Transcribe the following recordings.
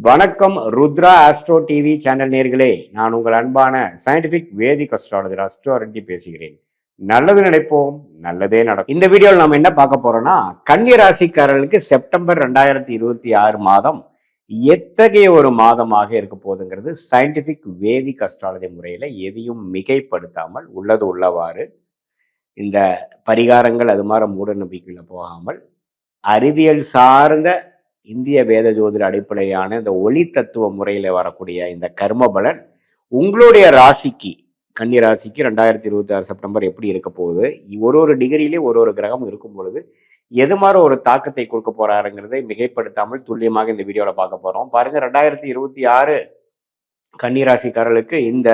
வணக்கம் Rudra astro TV channel நேர்களே, நான் உங்கள் அன்பான சயின்டிபிக் வேதிக் அஸ்ட்ராலஜர் அஸ்ட்ரோ ரெட்டி பேசுகிறேன். நல்லது நினைப்போம், நல்லதே நடக்கும். இந்த வீடியோவில் நம்ம என்ன பார்க்க போறோம்னா, கன்னி ராசிக்காரர்களுக்கு செப்டம்பர் 2026 மாதம் எத்தகைய ஒரு மாதமாக இருக்க போகுதுங்கிறது சயின்டிபிக் வேதிக் அஸ்ட்ராலஜி முறையில எதையும் மிகைப்படுத்தாமல் உள்ளது உள்ளவாறு, இந்த பரிகாரங்கள் அது மாதிரி மூட நம்பிக்கையில போகாமல் அறிவியல் சார்ந்த இந்திய வேத ஜோதிட அடிப்படையான இந்த ஒளி தத்துவ முறையில வரக்கூடிய இந்த கர்ம பலன் உங்களுடைய ராசிக்கு, கன்னி ராசிக்கு 2026 செப்டம்பர் எப்படி இருக்க போகுது, ஒரு டிகிரியிலே ஒரு கிரகம் இருக்கும் பொழுது எது மாதிரி ஒரு தாக்கத்தை கொடுக்க போறாருங்கிறதை மிகைப்படுத்தாமல் துல்லியமாக இந்த வீடியோல பார்க்க போறோம். பாருங்க, 2026 கன்னி ராசிக்காரர்களுக்கு இந்த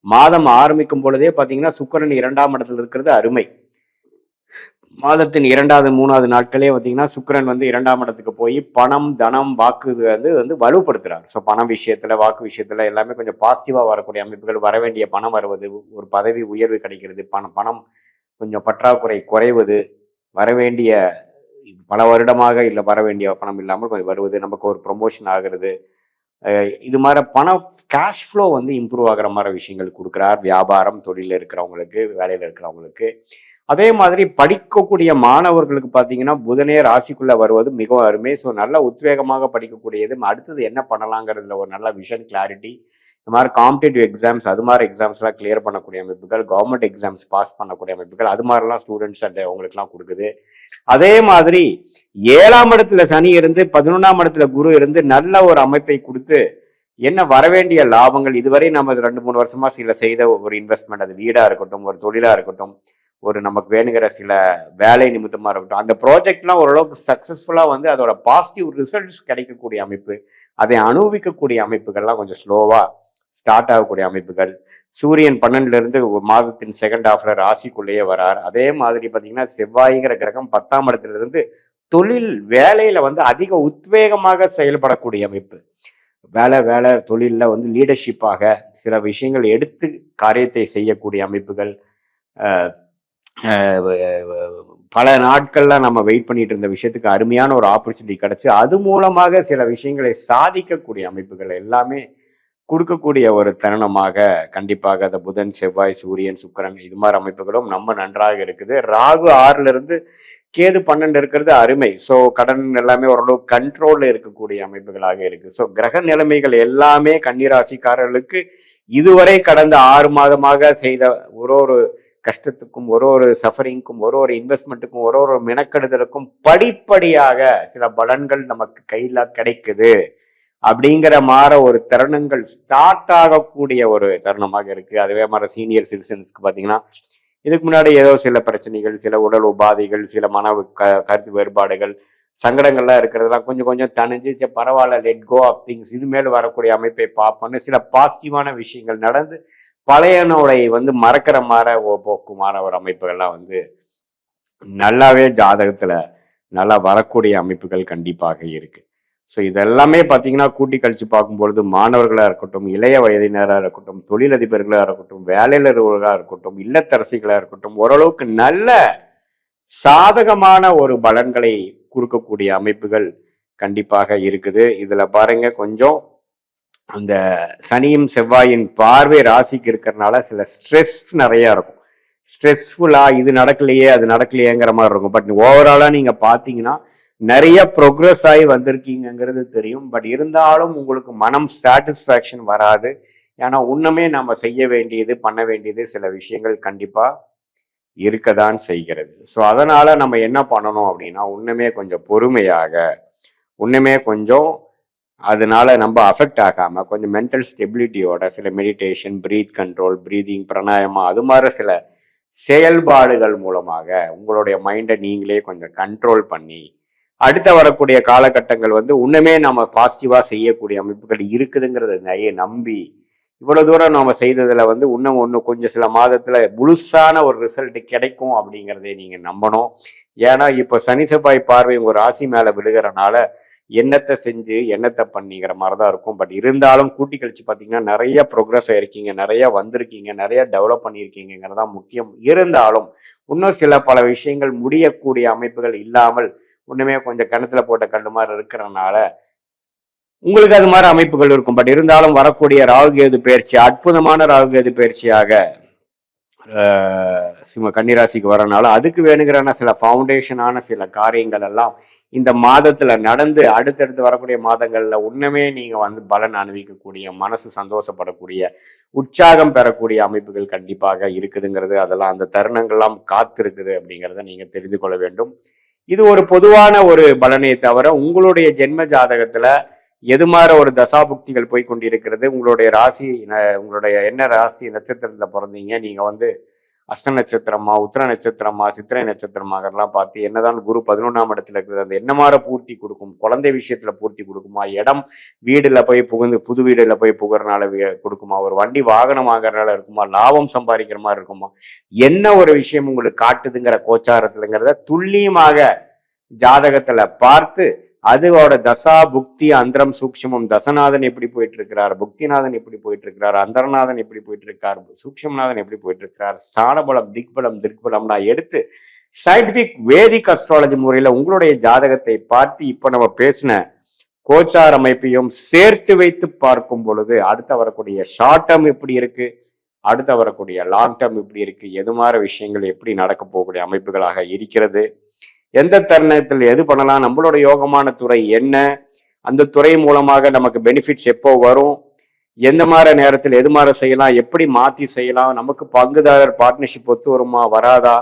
மாதம் ஆரம்பிக்கும் பொழுதே பாத்தீங்கன்னா சுக்கிரன் 2ஆம் இடத்துல இருக்கிறது அருமை. மாதத்தின் 2வது 3வது நாட்களே பார்த்தீங்கன்னா சுக்கிரன் 2ஆம் இடத்துக்கு போய் பணம், தனம், வாக்கு வந்து வலுப்படுத்துறாரு. ஸோ பணம் விஷயத்துல, வாக்கு விஷயத்துல எல்லாமே கொஞ்சம் பாசிட்டிவா வரக்கூடிய அமைப்புகள், வர வேண்டிய பணம் வருவது, ஒரு பதவி உயர்வு கிடைக்கிறது, பணம் கொஞ்சம் பற்றாக்குறை குறைவது, வர வேண்டிய பல வருடமாக இல்லை வர வேண்டிய பணம் இல்லாமல் கொஞ்சம் வருவது, நமக்கு ஒரு ப்ரொமோஷன் ஆகிறது, இது மாதிரி பணம் கேஷ் ஃப்ளோ இம்ப்ரூவ் ஆகிற மாதிரி விஷயங்கள் கொடுக்குறார். வியாபாரம், தொழிலில் இருக்கிறவங்களுக்கு, வேலையில் இருக்கிறவங்களுக்கு. அதே மாதிரி படிக்கக்கூடிய மாணவர்களுக்கு பார்த்தீங்கன்னா புதனே ராசிக்குள்ள வருவது மிகவும் அருமை. ஸோ நல்ல உத்வேகமாக படிக்கக்கூடியது. அடுத்தது என்ன பண்ணலாங்கிறதுல ஒரு நல்ல விஷன் கிளாரிட்டி. இந்த மாதிரி காம்படிட்டிவ் எக்ஸாம்ஸ், அது மாதிரி எக்ஸாம்ஸ்லாம் கிளியர் பண்ணக்கூடிய அமைப்புகள், கவர்மெண்ட் எக்ஸாம்ஸ் பாஸ் பண்ணக்கூடிய அமைப்புகள், அது மாதிரிலாம் ஸ்டூடெண்ட்ஸ் அவங்களுக்குலாம் கொடுக்குது. அதே மாதிரி 7ஆம் இடத்துல சனி இருந்து 11ஆம் இடத்துல குரு இருந்து நல்ல ஒரு அமைப்பை கொடுத்து என்ன வரவேண்டிய லாபங்கள், இதுவரை நம்ம 2-3 வருஷமா சில செய்த ஒரு இன்வெஸ்ட்மெண்ட், அது வீடா இருக்கட்டும், ஒரு தொழிலா இருக்கட்டும், ஒரு நமக்கு வேணுங்கிற சில வேலை நிமித்தமா இருக்கட்டும், அந்த ப்ராஜெக்ட்லாம் ஓரளவுக்கு சக்சஸ்ஃபுல்லா அதோட பாசிட்டிவ் ரிசல்ட்ஸ் கிடைக்கக்கூடிய அமைப்பு, அதை அனுபவிக்கக்கூடிய அமைப்புகள்லாம் கொஞ்சம் ஸ்லோவா ஸ்டார்ட் ஆகக்கூடிய அமைப்புகள். சூரியன் 12ல இருந்து மாதத்தின் செகண்ட் ஹாஃப்ல ராசிக்குள்ளேயே வரார். அதே மாதிரி பார்த்தீங்கன்னா செவ்வாய்ங்கிற கிரகம் 10ஆம் இடத்துல இருந்து தொழில் வேலையில அதிக உத்வேகமாக செயல்படக்கூடிய அமைப்பு. வேலை தொழில்ல லீடர்ஷிப்பாக சில விஷயங்கள் எடுத்து காரியத்தை செய்யக்கூடிய அமைப்புகள். பல நாட்கள்ல நம்ம வெயிட் பண்ணிட்டு இருந்த விஷயத்துக்கு அருமையான ஒரு ஆப்பர்ச்சுனிட்டி கிடைச்சு அது மூலமாக சில விஷயங்களை சாதிக்கக்கூடிய அமைப்புகள் எல்லாமே கொடுக்கக்கூடிய ஒரு தருணமாக கண்டிப்பாக அந்த புதன், செவ்வாய், சூரியன், சுக்கிரன் இது மாதிரி அமைப்புகளும் நம்ம நன்றாக இருக்குது. ராகு 6ல இருந்து கேது 12 இருக்கிறது அருமை. ஸோ கடன் எல்லாமே ஓரளவு கண்ட்ரோல்ல இருக்கக்கூடிய அமைப்புகளாக இருக்கு. ஸோ கிரக நிலைமைகள் எல்லாமே கன்னிராசிக்காரர்களுக்கு இதுவரை கடந்த 6 மாதமாக செய்த ஒரு கஷ்டத்துக்கும், ஒரு சஃபரிங்க்கும், ஒரு இன்வெஸ்ட்மெண்ட்டுக்கும், ஒரு மெனக்கெடுதலுக்கும் படிப்படியாக சில பலன்கள் நமக்கு கையில கிடைக்குது அப்படிங்கிற மாதிரி ஒரு தருணங்கள் ஸ்டார்ட் ஆகக்கூடிய ஒரு தருணமாக இருக்கு. அதுவே மாதிரி சீனியர் சிட்டிசன்ஸ்க்கு பார்த்தீங்கன்னா இதுக்கு முன்னாடி ஏதோ சில பிரச்சனைகள், சில உடல் உபாதைகள், சில கருத்து வேறுபாடுகள், சங்கடங்கள்லாம் இருக்கிறதெல்லாம் கொஞ்சம் கொஞ்சம் தணிஞ்சு பரவாயில்ல, லெட் கோ ஆஃப் திங்ஸ், இனிமேல் வரக்கூடிய அமைப்பை பார்ப்போன்னு சில பாசிட்டிவான விஷயங்கள் நடந்து பழைய நோயை மறக்கிற மாதிரி போக்குமான ஒரு அமைப்புகள்லாம் நல்லாவே ஜாதகத்துல நல்லா வரக்கூடிய அமைப்புகள் கண்டிப்பாக இருக்கு. ஸோ இதெல்லாமே பார்த்தீங்கன்னா கூட்டி கழிச்சு பார்க்கும்பொழுது மாணவர்களாக இருக்கட்டும், இளைய வயதினராக இருக்கட்டும், தொழிலதிபர்களாக இருக்கட்டும், வேலையிலர்களாக இருக்கட்டும், இல்லத்தரசிகளாக இருக்கட்டும், ஓரளவுக்கு நல்ல சாதகமான ஒரு பலன்களை கொடுக்கக்கூடிய அமைப்புகள் கண்டிப்பாக இருக்குது. இதுல பாருங்க, கொஞ்சம் அந்த சனியும் செவ்வாயின் பார்வை ராசிக்கு இருக்கிறதுனால சில ஸ்ட்ரெஸ் நிறைய இருக்கும். ஸ்ட்ரெஸ்ஃபுல்லா இது நடக்கலையே அது நடக்கலையேங்கிற மாதிரி இருக்கும். பட் ஓவராலா நீங்க பாத்தீங்கன்னா நிறைய ப்ரோக்ரஸ் ஆகி வந்திருக்கீங்கிறது தெரியும். பட் இருந்தாலும் உங்களுக்கு மனம் சாட்டிஸ்ஃபேக்ஷன் வராது. ஏன்னா இன்னுமே நம்ம செய்ய வேண்டியது, பண்ண வேண்டியது சில விஷயங்கள் கண்டிப்பா இருக்கதான் செய்கிறது. ஸோ அதனால நம்ம என்ன பண்ணணும் அப்படின்னா, இன்னுமே கொஞ்சம் பொறுமையாக, இன்னுமே கொஞ்சம் அதனால நம்ம அஃபெக்ட் ஆகாம கொஞ்சம் மென்டல் ஸ்டெபிலிட்டியோட சில மெடிடேஷன், பிரீத் கண்ட்ரோல், பிரீதிங், பிராணாயாமம் அது மாதிரி சில செயல்பாடுகள் மூலமாக உங்களுடைய மைண்டை நீங்களே கொஞ்சம் கண்ட்ரோல் பண்ணி அடுத்த வரக்கூடிய காலகட்டங்கள் இன்னுமே நம்ம பாசிட்டிவா செய்யக்கூடிய அமைப்புகள் இருக்குதுங்கிறத நிறைய நம்பி இவ்வளவு தூரம் நம்ம செய்ததுல இன்னும் கொஞ்சம் சில மாதத்துல முழுசான ஒரு ரிசல்ட் கிடைக்கும் அப்படிங்கிறதை நீங்க நம்பணும். ஏன்னா இப்போ சனி செவ்வாய் பார்வை உங்க ராசி மேல விழுகிறனால என்னத்தை செஞ்சு என்னத்தை பண்ணிக்கிற மாதிரி தான் இருக்கும். பட் இருந்தாலும் கூட்டி கழிச்சு பார்த்தீங்கன்னா நிறைய ப்ரோக்ரஸ் ஆயிருக்கீங்க, நிறைய வந்திருக்கீங்க, நிறைய டெவலப் பண்ணியிருக்கீங்கிறதா முக்கியம். இருந்தாலும் இன்னும் சில பல விஷயங்கள் முடியக்கூடிய அமைப்புகள் இல்லாமல் இன்னுமே கொஞ்சம் கிணத்துல போட்ட கண்டு மாதிரி இருக்கிறனால உங்களுக்கு அது மாதிரி அமைப்புகள் இருக்கும். பட் இருந்தாலும் வரக்கூடிய ராகுகேது பயிற்சி அற்புதமான ராகுகேது பயிற்சியாக சிம்ம கன்னிராசிக்கு வரனால அதுக்கு வேணுங்கிறான சில ஃபவுண்டேஷனான சில காரியங்கள் எல்லாம் இந்த மாதத்துல நடந்து அடுத்தடுத்து வரக்கூடிய மாதங்கள்ல உண்மையே நீங்க வந்து பலன் அனுபவிக்கக்கூடிய, மனசு சந்தோஷப்படக்கூடிய, உற்சாகம் பெறக்கூடிய அமைப்புகள் கண்டிப்பாக இருக்குதுங்கிறது, அதெல்லாம் அந்த தருணங்கள்லாம் காத்திருக்குது அப்படிங்கிறத நீங்க தெரிந்து கொள்ள வேண்டும். இது ஒரு பொதுவான ஒரு பலனை தவிர உங்களுடைய ஜென்ம ஜாதகத்துல எது மாதிரி ஒரு தசாபுக்திகள் போய் கொண்டிருக்கிறது, உங்களுடைய ராசி, உங்களுடைய என்ன ராசி நட்சத்திரத்துல பிறந்தீங்க, நீங்க வந்து அஷ்ட நட்சத்திரமா, உத்திர நட்சத்திரமா, சித்திரை நட்சத்திரமாகலாம் பார்த்து என்னதான் குரு 11ஆம் இடத்துல இருக்குது, அந்த என்ன மாதிரி பூர்த்தி கொடுக்கும், குழந்தை விஷயத்துல பூர்த்தி கொடுக்குமா, இடம் வீடுல போய் புகுந்து புது வீடுல போய் புகறனால கொடுக்குமா, ஒரு வண்டி வாகனம் ஆகிறனால இருக்குமா, லாபம் சம்பாதிக்கிற மாதிரி இருக்குமா, என்ன ஒரு விஷயம் உங்களுக்கு காட்டுதுங்கிற கோச்சாரத்துலங்கிறத துல்லியமாக ஜாதகத்துல பார்த்து அதோட தசா புக்தி அந்தரம் சூக்ஷமம், தசநாதன் எப்படி போயிட்டு இருக்கிறார், புக்திநாதன் எப்படி போயிட்டு இருக்கிறார், அந்தரநாதன் எப்படி போயிட்டு இருக்கார், சூக்ஷம்நாதன் எப்படி போயிட்டு இருக்கிறார், ஸ்தானபலம் திக்பலம் நான் எடுத்து சயின்டிபிக் வேதிக் அஸ்ட்ராலஜி முறையில உங்களுடைய ஜாதகத்தை பார்த்து இப்ப நம்ம பேசின கோச்சார் அமைப்பையும் சேர்த்து வைத்து பார்க்கும் பொழுது அடுத்த வரக்கூடிய ஷார்ட் டேர்ம் எப்படி இருக்கு, அடுத்த வரக்கூடிய லாங் டேர்ம் எப்படி இருக்கு, எது மாதிரி விஷயங்கள் எப்படி நடக்க போகக்கூடிய அமைப்புகளாக இருக்கிறது, எந்த தருணத்தில் எது பண்ணலாம், நம்மளோட யோகமான துறை என்ன, அந்த துறை மூலமாக நமக்கு பெனிஃபிட்ஸ் எப்போ வரும், எந்த மாதிரி நேரத்தில் எது மாதிரி செய்யலாம், எப்படி மாற்றி செய்யலாம், நமக்கு பங்குதாரர் பார்ட்னர்ஷிப் ஒத்து வருமா வராதா,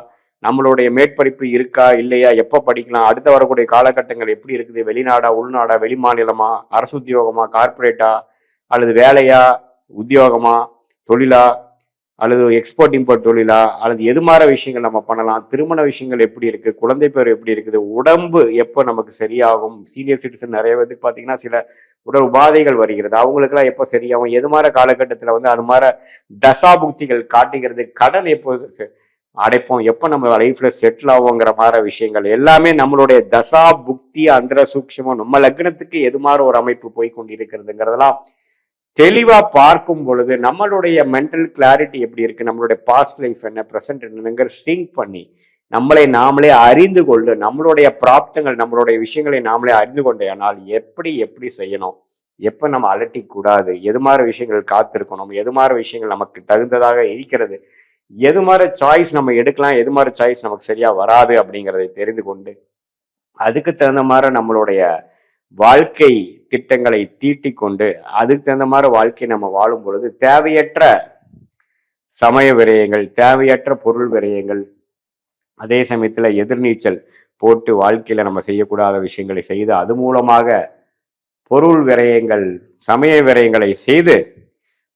நம்மளுடைய மேற்படிப்பு இருக்கா இல்லையா, எப்போ படிக்கலாம், அடுத்த வரக்கூடிய காலகட்டங்கள் எப்படி இருக்குது, வெளிநாடா உள்நாடா வெளி மாநிலமா, அரசு உத்தியோகமா கார்பரேட்டா, அல்லது வேலையா உத்தியோகமா தொழிலா, அல்லது எக்ஸ்போர்ட் இம்போர்ட் தொழிலா, அல்லது எது மாதிரி விஷயங்கள் நம்ம பண்ணலாம், திருமண விஷயங்கள் எப்படி இருக்கு, குழந்தை பேர் எப்படி இருக்குது, உடம்பு எப்போ நமக்கு சரியாகும், சீனியர் சிட்டிசன் நிறைய பேருக்கு பார்த்தீங்கன்னா சில உடல் உபாதைகள் வருகிறது, அவங்களுக்குலாம் எப்போ சரியாகும், எது மாதிரி காலகட்டத்தில் வந்து அது மாதிரி தசாபுக்திகள் காட்டுகிறது, கடன் எப்போ அடைப்போம், எப்போ நம்ம லைஃப்ல செட்டில் ஆகுங்கிற மாதிரி விஷயங்கள் எல்லாமே நம்மளுடைய தசா புக்தி அந்தர சூக்ஷமும் நம்ம லக்னத்துக்கு எது மாதிரி ஒரு அமைப்பு போய் கொண்டிருக்கிறதுங்கிறதெல்லாம் தெளிவா பார்க்கும் பொழுது நம்மளுடைய மென்டல் கிளாரிட்டி எப்படி இருக்கு, நம்மளுடைய பாஸ்ட் லைஃப் என்ன, ப்ரெசன்ட் என்னங்கிற சிங்க் பண்ணி நம்மளை நாமளே அறிந்து கொண்டு நம்மளுடைய பிராப்தங்கள் நம்மளுடைய விஷயங்களை நாமளே அறிந்து கொண்டேனால் எப்படி எப்படி செய்யணும், எப்ப நம்ம அலட்டி கூடாது, எது மாதிரி விஷயங்கள் காத்திருக்கணும், எது மாதிரி விஷயங்கள் நமக்கு தகுந்ததாக இருக்கிறது, எது மாதிரி சாய்ஸ் நம்ம எடுக்கலாம், எது மாதிரி சாய்ஸ் நமக்கு சரியா வராது அப்படிங்கிறதை தெரிந்து கொண்டு அதுக்கு தகுந்த மாதிரி நம்மளுடைய வாழ்க்கை திட்டங்களை தீட்டிக் கொண்டு அதுக்கு தகுந்த மாதிரி வாழ்க்கை நம்ம வாழும் பொழுது தேவையற்ற சமய விரயங்கள், தேவையற்ற பொருள் விரயங்கள், அதே சமயத்துல எதிர்நீச்சல் போட்டு வாழ்க்கையில நம்ம செய்யக்கூடாத விஷயங்களை செய்து அது மூலமாக பொருள் விரயங்கள், சமய விரயங்களை செய்து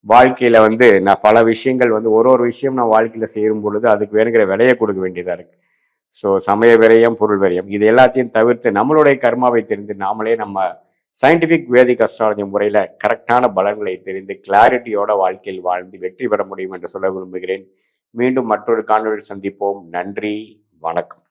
வாழ்க்கையில வந்து நான் பல விஷயங்கள் வந்து ஒரு விஷயம் நான் வாழ்க்கையில செய்யும் பொழுது அதுக்கு வேணுங்கிற விலையை கொடுக்க வேண்டியதா இருக்கு. ஸோ சமய விரயம், பொருள் விரயம், இது எல்லாத்தையும் தவிர்த்து நம்மளுடைய கர்மாவை தெரிந்து நாமளே நம்ம சயின்டிபிக் வேதிக் அஸ்ட்ராலஜி முறையில கரெக்டான பலன்களை தெரிந்து கிளாரிட்டியோட வாழ்க்கையில் வாழ்ந்து வெற்றி பெற முடியும் என்று சொல்ல விரும்புகிறேன். மீண்டும் மற்றொரு காணொலியில் சந்திப்போம். நன்றி, வணக்கம்.